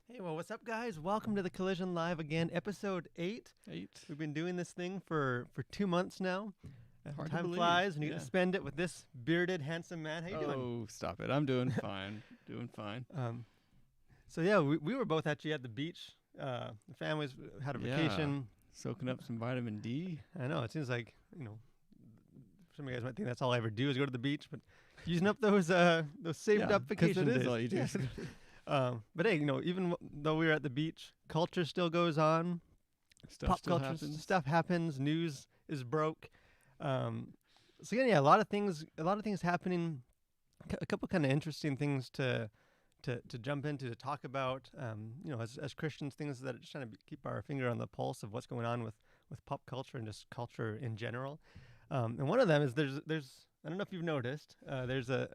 Hey, well, what's up, guys? Welcome to the Collision Live again, episode 8. 8. We've been doing this thing for 2 months now. Hard to Time believe. flies, and you get Yeah. to spend it with this bearded, handsome man. How you doing? Oh, stop it. I'm doing fine. Doing fine. So yeah, we were both actually at the beach. The families had a Yeah. vacation. Soaking up some vitamin D. I know, it seems like, some of you guys might think that's all I ever do is go to the beach, but using up those saved up vacation it days. is all you do. But hey, even though we were at the beach, culture still goes on. Stuff Pop still culture happens. stuff happens. News is broke. So yeah, a lot of things happening. A couple kind of interesting things to jump into, to talk about. As Christians, things that are just trying to keep our finger on the pulse of what's going on with pop culture and just culture in general. And one of them is there's I don't know if you've noticed, there's a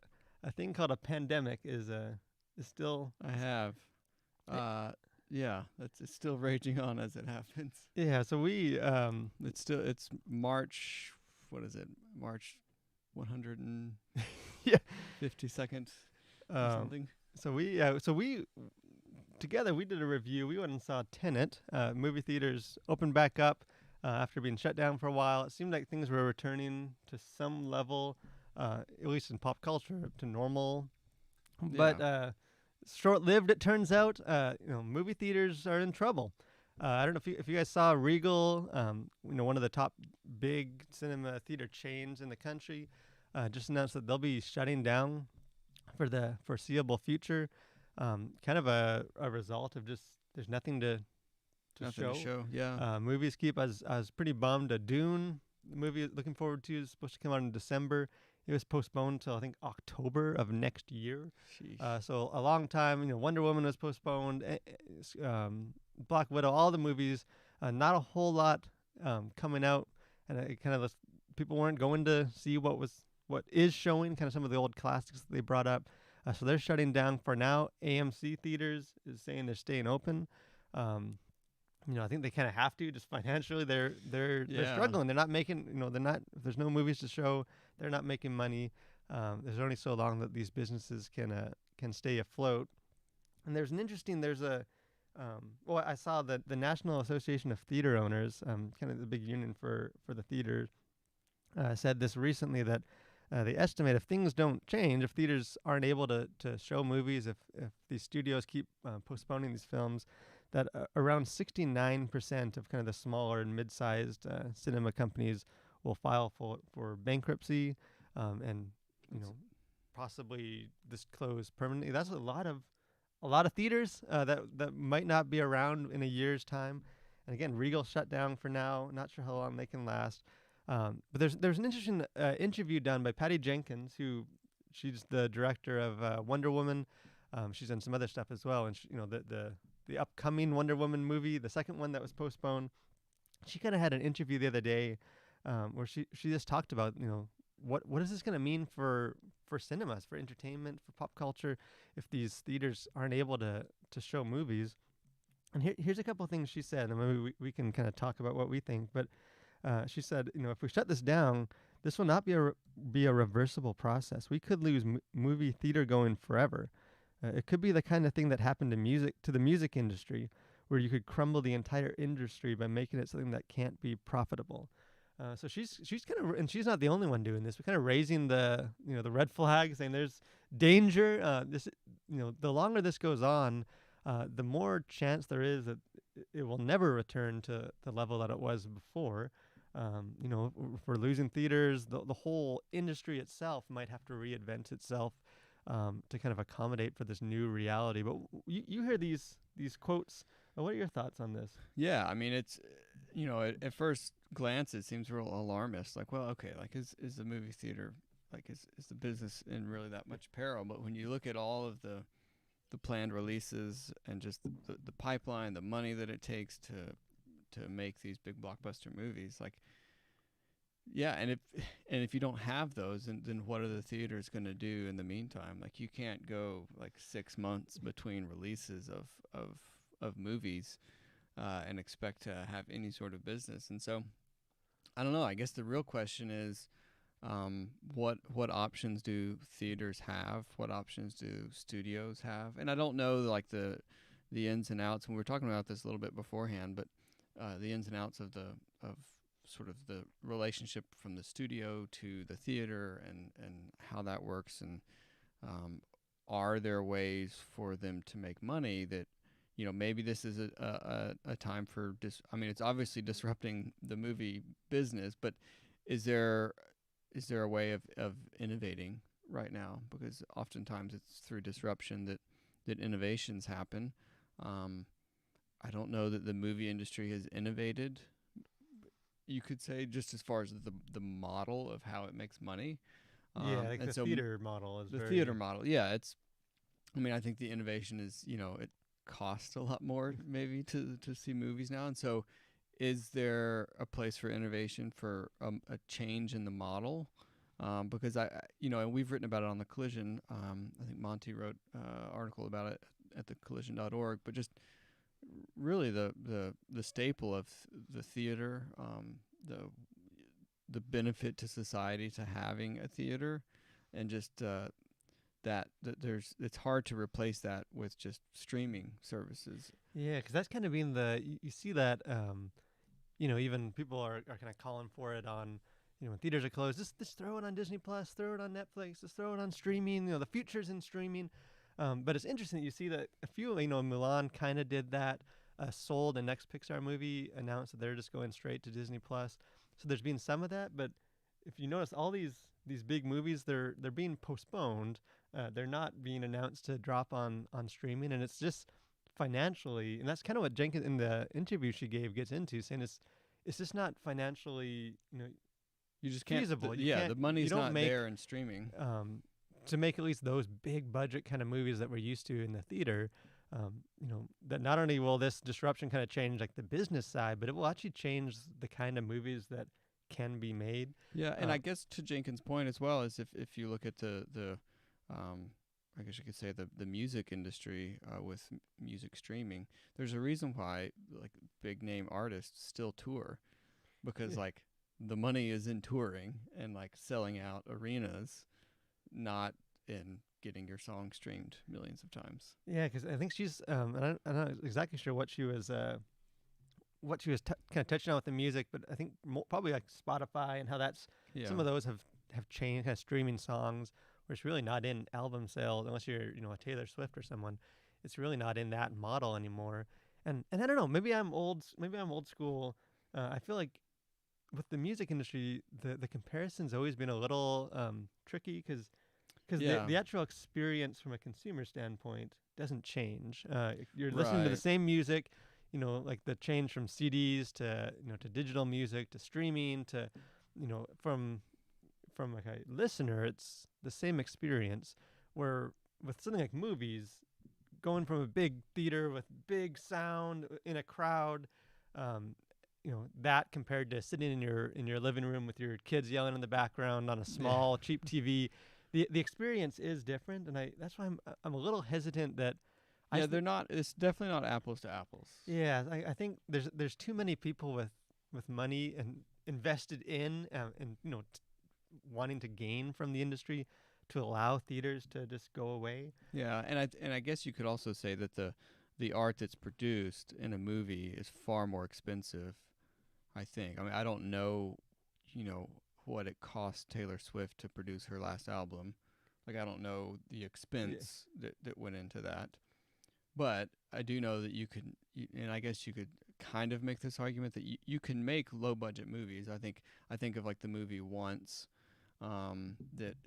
thing called a pandemic is still. I have. Yeah, it's still raging on as it happens. Yeah, so we It's March. What is it? March 152nd or something. So we together we did a review. We went and saw Tenet. Movie theaters opened back up after being shut down for a while. It seemed like things were returning to some level, at least in pop culture, to normal. But short-lived, it turns out. Movie theaters are in trouble. I don't know if you guys saw Regal, one of the top big cinema theater chains in the country, just announced that they'll be shutting down for the foreseeable future. Kind of a result of just there's nothing to Nothing to show. Yeah. movies keep. I was pretty bummed. Dune, the movie looking forward to, is supposed to come out in December. It was postponed till I think October of next year. Sheesh. So a long time. Wonder Woman was postponed. Black Widow, all the movies. Not a whole lot coming out, and it kind of people weren't going to see what is showing. Kind of some of the old classics that they brought up. So they're shutting down for now. AMC theaters is saying they're staying open. I think they kind of have to, just financially. They're struggling. They're not making. They're not. If there's no movies to show, they're not making money. There's only so long that these businesses can stay afloat. And there's I saw that the National Association of Theater Owners, kind of the big union for the theater, said this recently, that they estimate if things don't change, if theaters aren't able to show movies, if these studios keep postponing these films, that around 69% of kind of the smaller and mid-sized cinema companies will file for bankruptcy, and possibly this close permanently. That's a lot of theaters that might not be around in a year's time. And again, Regal shut down for now. Not sure how long they can last. But there's an interesting interview done by Patty Jenkins, she's the director of Wonder Woman. She's done some other stuff as well, and the upcoming Wonder Woman movie, the second one that was postponed. She kind of had an interview the other day where she just talked about what is this going to mean for cinemas, for entertainment, for pop culture, if these theaters aren't able to show movies. And here's a couple of things she said, and maybe we can kind of talk about what we think. But she said, if we shut this down, this will not be a reversible process. We could lose movie theater going forever. It could be the kind of thing that happened to the music industry, where you could crumble the entire industry by making it something that can't be profitable. So she's kind of, and she's not the only one doing this. We're kind of raising the red flag, saying there's danger. The longer this goes on, the more chance there is that it will never return to the level that it was before. If we're losing theaters, the whole industry itself might have to reinvent itself to kind of accommodate for this new reality. But you hear these quotes. What are your thoughts on this? Yeah, I mean, it's, at first glance, it seems real alarmist. Like, well, okay, like, is the movie theater, like, is the business in really that much peril? But when you look at all of the planned releases and just the pipeline, the money that it takes to make these big blockbuster movies, like, yeah, and if you don't have those, then what are the theaters going to do in the meantime? Like, you can't go like 6 months between releases of movies and expect to have any sort of business. And so, I don't know. I guess the real question is, what options do theaters have? What options do studios have? And I don't know, like, the the ins and outs. And we were talking about this a little bit beforehand, but the ins and outs of sort of the relationship from the studio to the theater, and how that works, and are there ways for them to make money that, maybe this is a time for I mean, it's obviously disrupting the movie business, but is there a way of innovating right now? Because oftentimes it's through disruption that innovations happen. I don't know that the movie industry has innovated, you could say, just as far as the model of how it makes money. Yeah, like And the so theater model is the very. theater model, yeah, I mean, I think the innovation is, it costs a lot more maybe to see movies now. And so is there a place for innovation, for a change in the model? Because and we've written about it on the Collision. I think Monty wrote an article about it at the collision.org, but just really the staple of the theater, the benefit to society to having a theater, and just that it's hard to replace that with just streaming services. Yeah, because that's kind of been you see that even people are kind of calling for it on, when theaters are closed, just throw it on Disney Plus, throw it on Netflix, just throw it on streaming. The future's in streaming. But it's interesting that you see that a few, Milan kind of did that. Soul, the next Pixar movie, announced that they're just going straight to Disney Plus. So there's been some of that, but if you notice, all these big movies, they're being postponed. They're not being announced to drop on streaming, and it's just financially, and that's kind of what Jenkins in the interview she gave gets into, saying it's just not financially, You just can't. feasible. You Yeah, can't. the You money's don't not make there in streaming. to make at least those big budget kind of movies that we're used to in the theater. That not only will this disruption kind of change like the business side, but it will actually change the kind of movies that can be made. Yeah, and I guess to Jenkins' point as well is if you look at the I guess you could say the music industry, with music streaming, there's a reason why like big name artists still tour, because Yeah. like the money is in touring and like selling out arenas, not in getting your song streamed millions of times. Yeah, because I think she's, and I'm not exactly sure what she was kind of touching on with the music, but I think probably like Spotify and how that's Yeah. some of those have changed, kind of streaming songs, where it's really not in album sales unless you're a Taylor Swift or someone. It's really not in that model anymore. And I don't know, maybe I'm old. Maybe I'm old school. I feel like with the music industry, the comparison's always been a little tricky because Yeah. the actual experience from a consumer standpoint doesn't change. You're listening to the Right. same music, like the change from CDs to to digital music to streaming to, from like a listener, it's the same experience. Where with something like movies, going from a big theater with big sound in a crowd, um, that compared to sitting in your living room with your kids yelling in the background on a Yeah. small cheap TV, the experience is different, and that's why I'm a little hesitant that Yeah, they're not. It's definitely not apples to apples. yeah, I think there's too many people with money and invested in, and wanting to gain from the industry to allow theaters to just go away. Yeah, and I guess you could also say that the art that's produced in a movie is far more expensive. I think. I mean, I don't know, what it cost Taylor Swift to produce her last album. Like, I don't know the Yeah. expense that went into that. But I do know that and I guess you could kind of make this argument that you can make low budget movies. I think of like the movie Once, that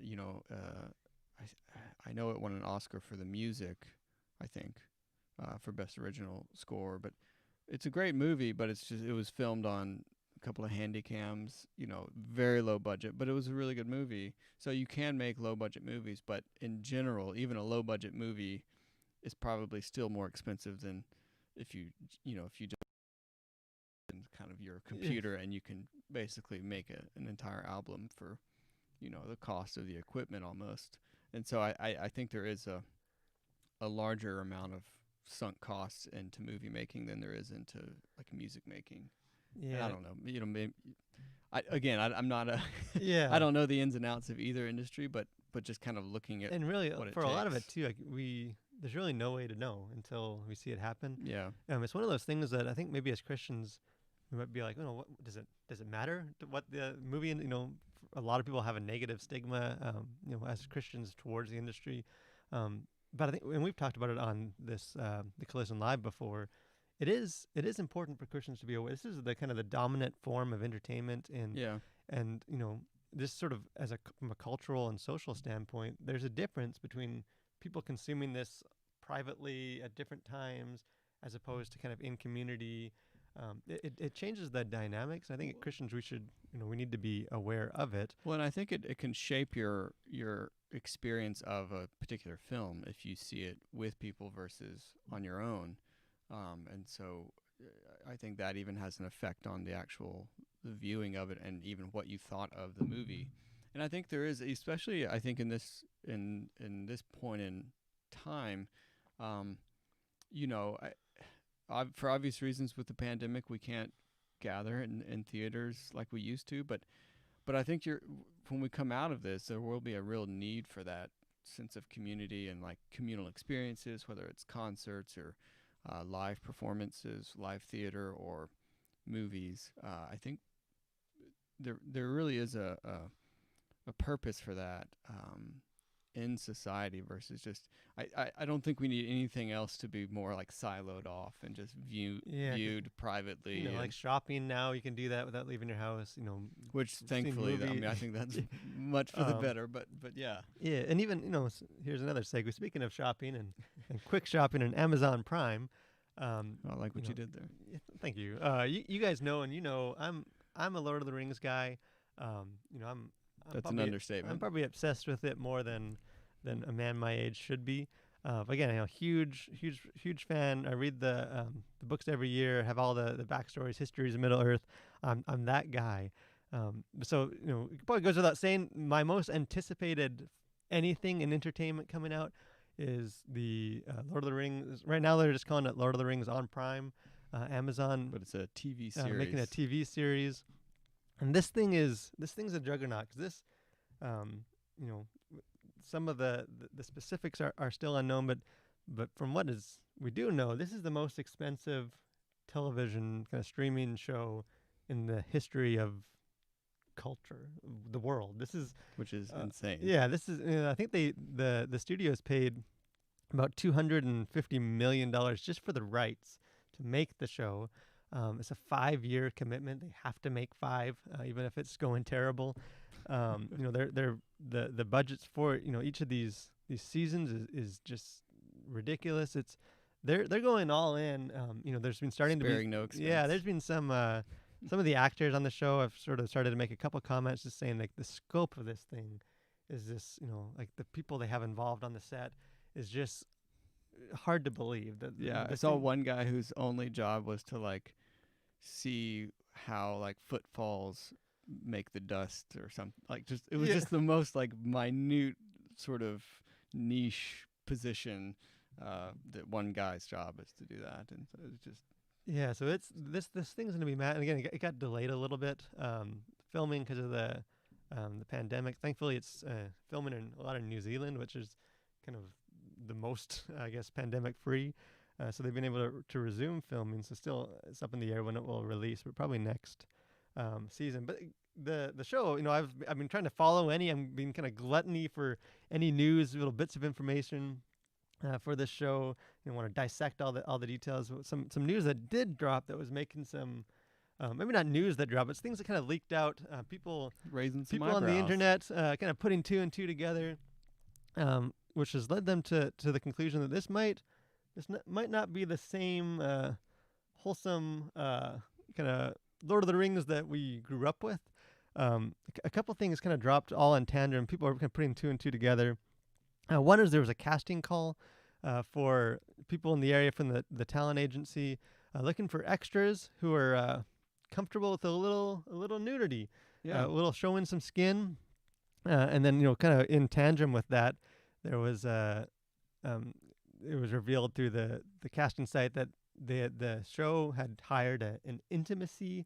I know it won an Oscar for the music, I think, for best original score. But it's a great movie, but it was filmed on a couple of handy cams, very low budget, but it was a really good movie. So you can make low budget movies, but in general, even a low budget movie is probably still more expensive than if you just kind of your computer and you can basically make an entire album for the cost of the equipment almost. And so I think there is a larger amount of sunk costs into movie making than there is into like music making. And I Yeah. don't know, maybe, I'm not a Yeah. I don't know the ins and outs of either industry, but just kind of looking at And really, what it for a lot of it takes. too, like there's really no way to know until we see it happen. Yeah. It's one of those things that I think maybe as Christians we might be like, what does it matter to what the movie? A lot of people have a negative stigma, as Christians towards the industry. But I think, and we've talked about it on this the Collision Live before. It is important for Christians to be aware. This is the kind of the dominant form of entertainment, Yeah. and this sort of from a cultural and social standpoint, there's a difference between people consuming this privately at different times as opposed to kind of in community. It changes the dynamics. I think Christians we need to be aware of it. Well, and I think it can shape your experience of a particular film if you see it with people versus on your own. And so I think that even has an effect on the viewing of it and even what you thought of the movie. And I think there is, especially I think in this point in time, for obvious reasons with the pandemic, we can't gather in theaters like we used to. But I think when we come out of this, there will be a real need for that sense of community and like communal experiences, whether it's concerts or live performances, live theater, or movies. I think there really is a purpose for that in society versus just I don't think we need anything else to be more like siloed off and just viewed privately. Like shopping now, you can do that without leaving your house. Which thankfully, I think that's much for the better. But yeah. Yeah, and even here's another segue. Speaking of shopping and quick shopping and Amazon Prime. I like what you did there. Thank you. You guys know, and I'm a Lord of the Rings guy. That's an understatement. I'm probably obsessed with it more than a man my age should be. But again, huge fan. I read the books every year. Have all the backstories, histories of Middle Earth. I'm that guy. So it probably goes without saying. My most anticipated anything in entertainment coming out is the Lord of the Rings. Right now, they're just calling it Lord of the Rings on Prime, Amazon. But it's a TV series. Making a TV series. And this thing's a juggernaut because this, some of the specifics are still unknown, but from we do know, this is the most expensive television kind of streaming show in the history of culture, the world. Which is insane. Yeah, this is. I think the studios paid about $250 million just for the rights to make the show. It's a 5-year commitment. They have to make 5, even if it's going terrible. They're the budgets for each of these seasons is just ridiculous. They're going all in. There's been starting sparing to be no expense. Yeah, there's been some of the actors on the show have sort of started to make a couple comments, just saying like the scope of this thing is this. Like the people they have involved on the set is just hard to believe. I saw one guy whose only job was to like see how like footfalls make the dust or something. Like just it was just the most like minute sort of niche position that one guy's job is to do that, and so it's just so it's this thing's gonna be mad. And again, it got delayed a little bit filming because of the pandemic. Thankfully, it's filming in a lot of New Zealand, which is kind of the most, I guess, pandemic free. So they've been able to resume filming. So still, it's up in the air when it will release, but probably next season. But the show, I've been trying to follow I'm being kind of gluttony for any news, little bits of information for this show. Want to dissect all the details. Some news that did drop that was making some. Maybe not news that dropped, but things that kind of leaked out. People raising some on the internet, kind of putting 2 and 2 together, which has led them to the conclusion that this might not be the same wholesome kind of Lord of the Rings that we grew up with. A couple things kind of dropped all in tandem. People are kind of putting 2 and 2 together. One is there was a casting call for people in the area from the talent agency looking for extras who are comfortable with a little nudity, a little showing some skin, and then kind of in tandem with that, there was it was revealed through the casting site that the show had hired an intimacy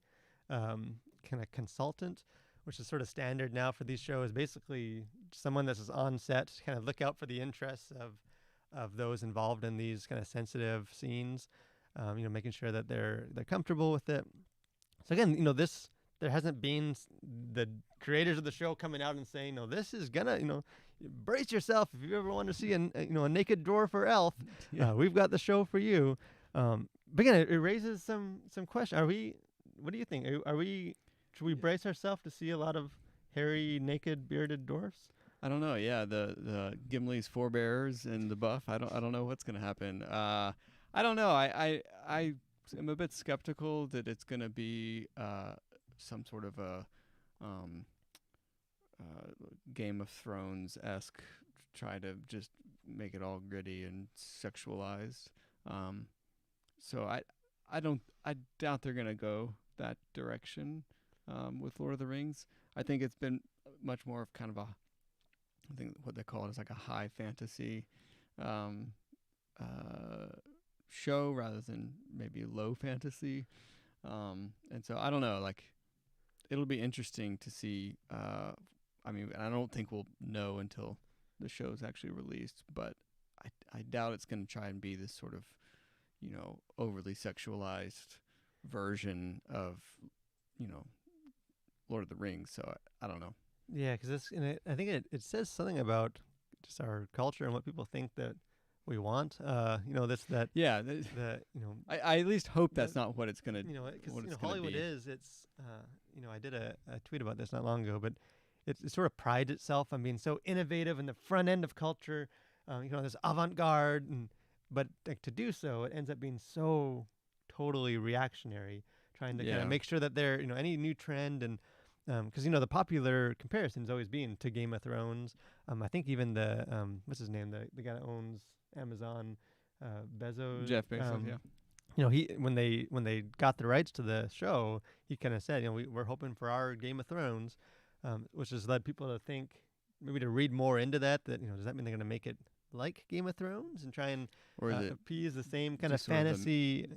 kind of consultant, which is sort of standard now for these shows. Basically, someone that's on set to kind of look out for the interests of of those involved in these kind of sensitive scenes. Making sure that they're comfortable with it. So again, this there hasn't been the creators of the show coming out and saying, no, this is gonna, brace yourself if you ever want to see a naked dwarf or elf. Yeah. We've got the show for you. But again, it raises some question. What do you think? Should we brace ourselves to see a lot of hairy, naked, bearded dwarfs? I don't know. Yeah, the Gimli's forebears and the buff. I don't know what's gonna happen. I don't know. I am a bit skeptical that it's gonna be some sort of a Game of Thrones esque, try to just make it all gritty and sexualized. So I doubt they're gonna go that direction with Lord of the Rings. I think it's been much more of kind of I think what they call it is like a high fantasy show rather than maybe low fantasy. And so I don't know, like it'll be interesting to see. I mean, I don't think we'll know until the show's actually released, but I doubt it's going to try and be this sort of, overly sexualized version of, Lord of the Rings. So I don't know. Yeah, because I think it says something about just our culture and what people think that we want. Yeah, I at least hope that's the- not what it's gonna. Because Hollywood is. I did a tweet about this not long ago, but it sort of prides itself on being so innovative in the front end of culture. This avant-garde, but like to do so, it ends up being so totally reactionary, trying to kind of make sure that they're any new trend and. Because the popular comparison has always been to Game of Thrones. I think even the what's his name, the guy that owns Amazon, Bezos. Jeff Bezos, He when they got the rights to the show, he kind of said, we're hoping for our Game of Thrones, which has led people to think maybe to read more into that. That does that mean they're going to make it like Game of Thrones and try and appease the same kind of fantasy?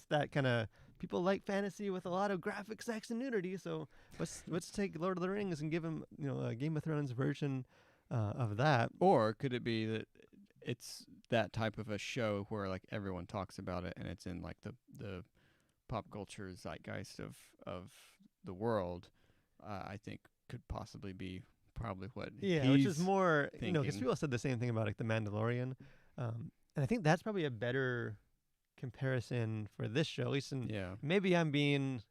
That kind of. People like fantasy with a lot of graphic sex and nudity, so let's take Lord of the Rings and give him a Game of Thrones version of that. Or could it be that it's that type of a show where like everyone talks about it and it's in like the pop culture zeitgeist of the world? I think could possibly be probably what which is more thinking. because people said the same thing about like the Mandalorian, and I think that's probably a better comparison for this show, at least. Maybe I'm being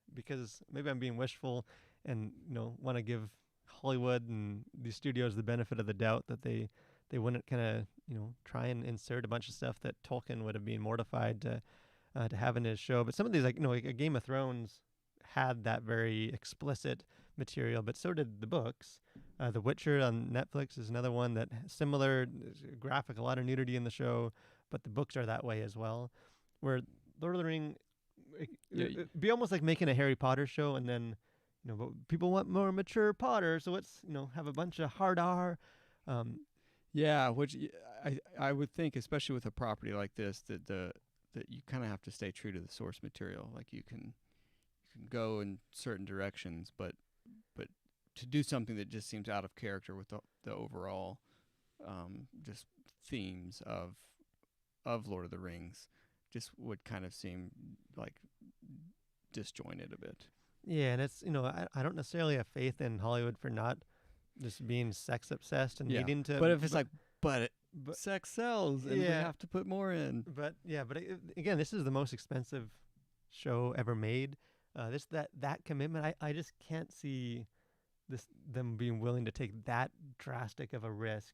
wishful and want to give Hollywood and these studios the benefit of the doubt that they wouldn't kind of try and insert a bunch of stuff that Tolkien would have been mortified to have in his show. But some of these like a Game of Thrones had that very explicit material, but so did the books. The Witcher on Netflix is another one that similar graphic, a lot of nudity in the show, but the books are that way as well. Where Lord of the Ring, it'd be almost like making a Harry Potter show, and then, but people want more mature Potter, so let's, have a bunch of hard R. Which I would think, especially with a property like this, that you kind of have to stay true to the source material. Like you can go in certain directions, but to do something that just seems out of character with the overall just themes of Lord of the Rings. Just would kind of seem like disjointed a bit. Yeah, and it's I don't necessarily have faith in Hollywood for not just being sex obsessed and needing to. But if it's but sex sells, and we have to put more in. But again, this is the most expensive show ever made. That commitment, I just can't see them being willing to take that drastic of a risk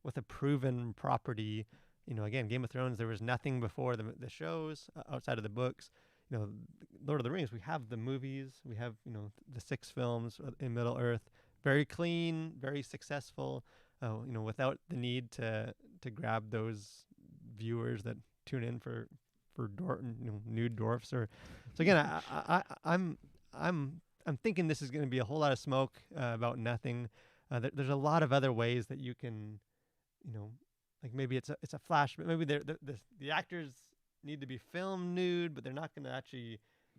with a proven property. Again, Game of Thrones, there was nothing before the shows outside of the books. Lord of the Rings, we have the movies, we have, the 6 films in Middle Earth, very clean, very successful, without the need to grab those viewers that tune in for nude dwarfs. So again, I'm thinking this is going to be a whole lot of smoke about nothing. There's a lot of other ways that you can, like maybe it's a flash, but maybe the actors need to be filmed nude, but they're not going to actually,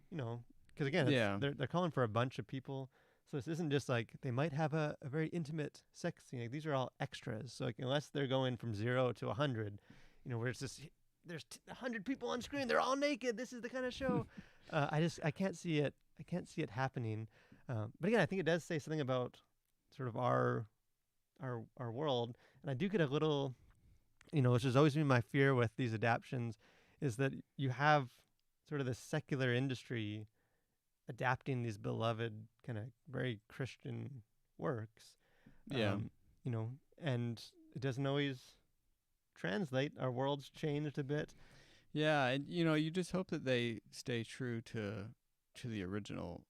because again, they're calling for a bunch of people, So this isn't just like they might have a very intimate sex scene. Like, these are all extras. So like unless they're going from 0 to 100, where it's just there's 100 people on screen, they're all naked. This is the kind of show. I can't see it. I can't see it happening. But again, I think it does say something about sort of our world. And I do get a little, which has always been my fear with these adaptions, is that you have sort of this secular industry adapting these beloved kind of very Christian works, Yeah. you know, and it doesn't always translate. Our world's changed a bit. Yeah, and you just hope that they stay true to the original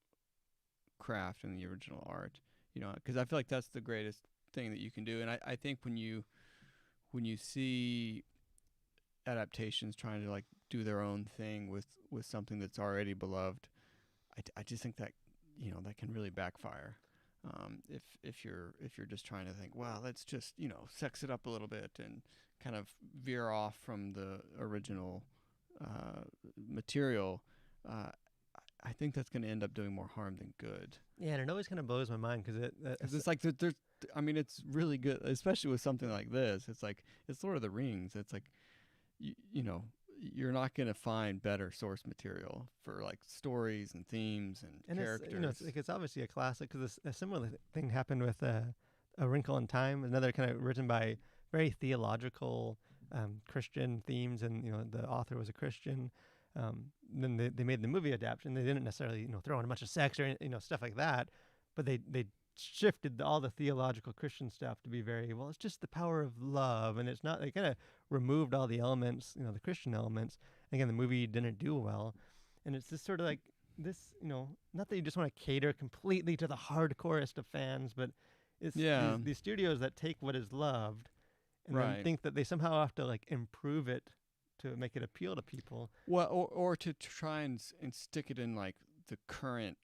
craft and the original art. Because I feel like that's the greatest thing that you can do. And I think when you see adaptations trying to like do their own thing with something that's already beloved, I just think that that can really backfire. If you're just trying to think, well, let's just sex it up a little bit and kind of veer off from the original material, I think that's going to end up doing more harm than good. Yeah, and it always kind of blows my mind because it's like there's, I mean, it's really good, especially with something like this. It's like it's Lord of the Rings. It's like you're not going to find better source material for like stories and themes and characters. It's obviously a classic because a similar thing happened with A Wrinkle in Time, another kind of written by very theological Christian themes, and the author was a Christian. Then they made the movie adaptation. They didn't necessarily throw in a bunch of sex or stuff like that, but they shifted all the theological Christian stuff to be very, well, it's just the power of love, and it's not. They kind of removed all the elements, the Christian elements. Again, the movie didn't do well, and it's just sort of like this, not that you just want to cater completely to the hardcorest of fans, but it's these studios that take what is loved and then think that they somehow have to like improve it to make it appeal to people. Well, or to try and stick it in like the current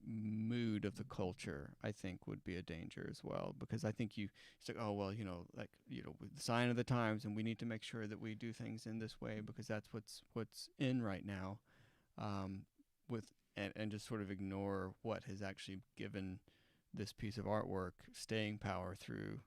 mood of the culture, I think would be a danger as well, because I think it's like, oh well, the sign of the times, and we need to make sure that we do things in this way because that's what's in right now, and just sort of ignore what has actually given this piece of artwork staying power through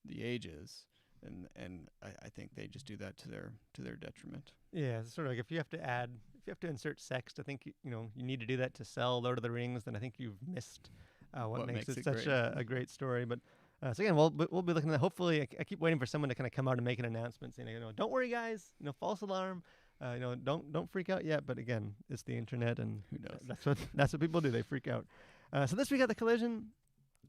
the ages. And I think they just do that to their detriment. Yeah, it's sort of like if you have to insert sex to think you need to do that to sell Lord of the Rings, then I think you've missed what makes it such a great story. But so again, we'll be looking at. Hopefully, I keep waiting for someone to kind of come out and make an announcement saying, don't worry, guys, false alarm, don't freak out yet. But again, it's the internet, and who knows? That's what people do. They freak out. So this week at the Collision,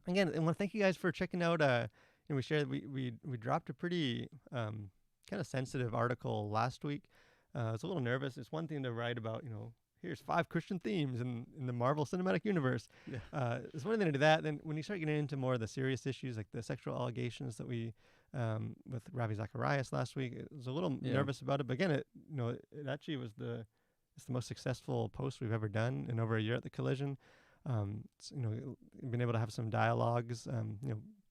again, I want to thank you guys for checking out. We shared we dropped a pretty kind of sensitive article last week. I was a little nervous. It's one thing to write about, here's 5 Christian themes in the Marvel Cinematic Universe. Yeah. It's one thing to do that. Then when you start getting into more of the serious issues, like the sexual allegations that we with Ravi Zacharias last week, I was a little nervous about it. But again, it actually was it's the most successful post we've ever done in over a year at the Collision. Been able to have some dialogues,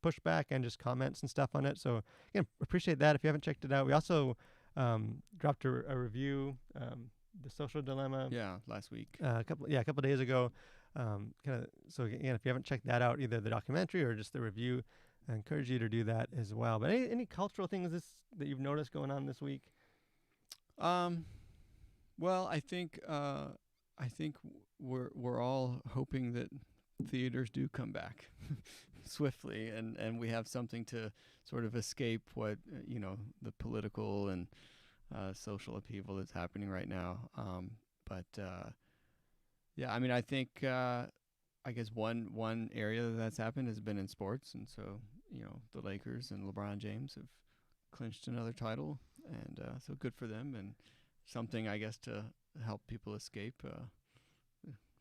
pushback and just comments and stuff on it. So again, appreciate that. If you haven't checked it out, we also dropped a review, The Social Dilemma. Yeah, last week. A couple days ago. So again, if you haven't checked that out, either the documentary or just the review, I encourage you to do that as well. But any cultural things that you've noticed going on this week? Well, I think we're all hoping that theaters do come back swiftly, and we have something to sort of escape what the political and social upheaval that's happening right now. I mean, I think I guess one area that's happened has been in sports, and so the Lakers and LeBron James have clinched another title, and so good for them, and something I guess to help people escape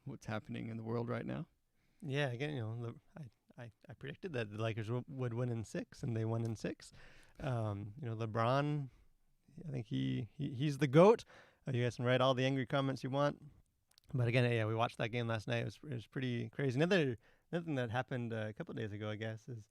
what's happening in the world right now. Yeah, again, I predicted that the Lakers would win in 6, and they won in 6. LeBron, I think he's the GOAT. You guys can write all the angry comments you want. But again, we watched that game last night. It was pretty crazy. Another thing that happened a couple of days ago, I guess, is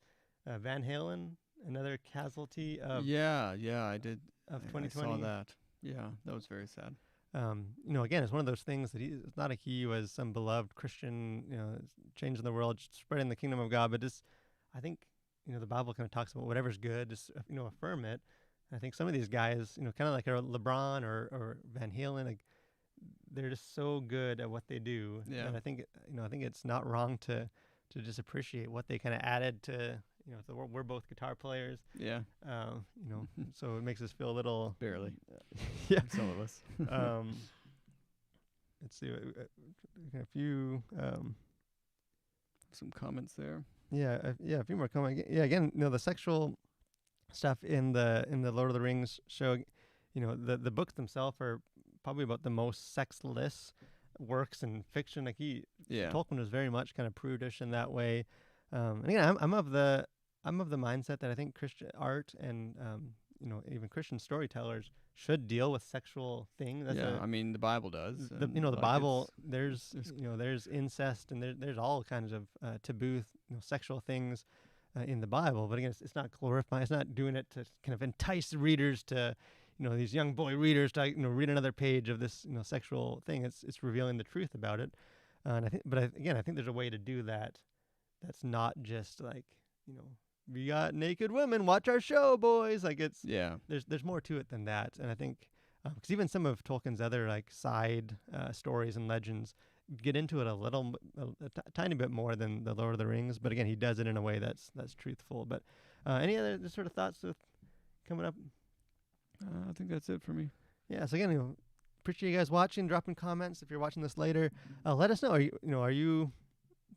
Van Halen, another casualty of I did. Of 2020. I saw that. Yeah, that was very sad. Again, it's one of those things that it's not like he was some beloved Christian, changing the world, spreading the kingdom of God, but just, I think, the Bible kind of talks about whatever's good, just, affirm it. And I think some of these guys, kind of like a LeBron or Van Halen, like, they're just so good at what they do. Yeah. And I think it's not wrong to just appreciate what they kind of added to, we're both guitar players. Yeah. So it makes us feel a little barely. Yeah. Some of us. Let's see, a few. Some comments there. A few more comments. Yeah, again, the sexual stuff in the Lord of the Rings show. The books themselves are probably about the most sexless works in fiction. Like Tolkien was very much kind of prudish in that way. And again, I'm of the mindset that I think Christian art and even Christian storytellers should deal with sexual things. I mean the Bible does. The Bible, there's incest and there's all kinds of taboo sexual things in the Bible. But again, it's not glorifying. It's not doing it to kind of entice readers to these young boy readers to read another page of this sexual thing. It's revealing the truth about it. And I think there's a way to do that. That's not just like we got naked women, watch our show, boys. Like there's more to it than that. And I think because even some of Tolkien's other like side stories and legends get into it a tiny bit more than the Lord of the Rings. But again, he does it in a way that's truthful. But any other sort of thoughts with coming up? I think that's it for me. Yeah. So again, appreciate you guys watching, dropping comments. If you're watching this later, let us know. Are you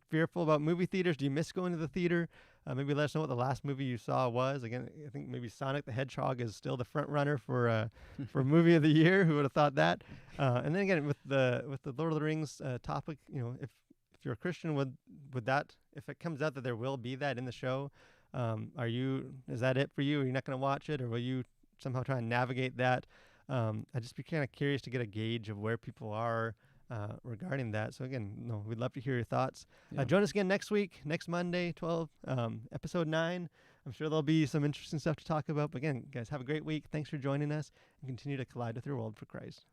fearful about movie theaters? Do you miss going to the theater? Maybe let us know what the last movie you saw was. Again, I think maybe Sonic the Hedgehog is still the front runner for movie of the year. Who would have thought that? And then again, with the Lord of the Rings topic, if you're a Christian, would that, if it comes out that there will be that in the show, is that it for you? Are you not going to watch it, or will you somehow try and navigate that? I'd just be kind of curious to get a gauge of where people are regarding that. So again, we'd love to hear your thoughts. Join us again next week, next Monday, episode 9. I'm sure there'll be some interesting stuff to talk about. But again, guys, have a great week. Thanks for joining us, and continue to collide with your world for Christ.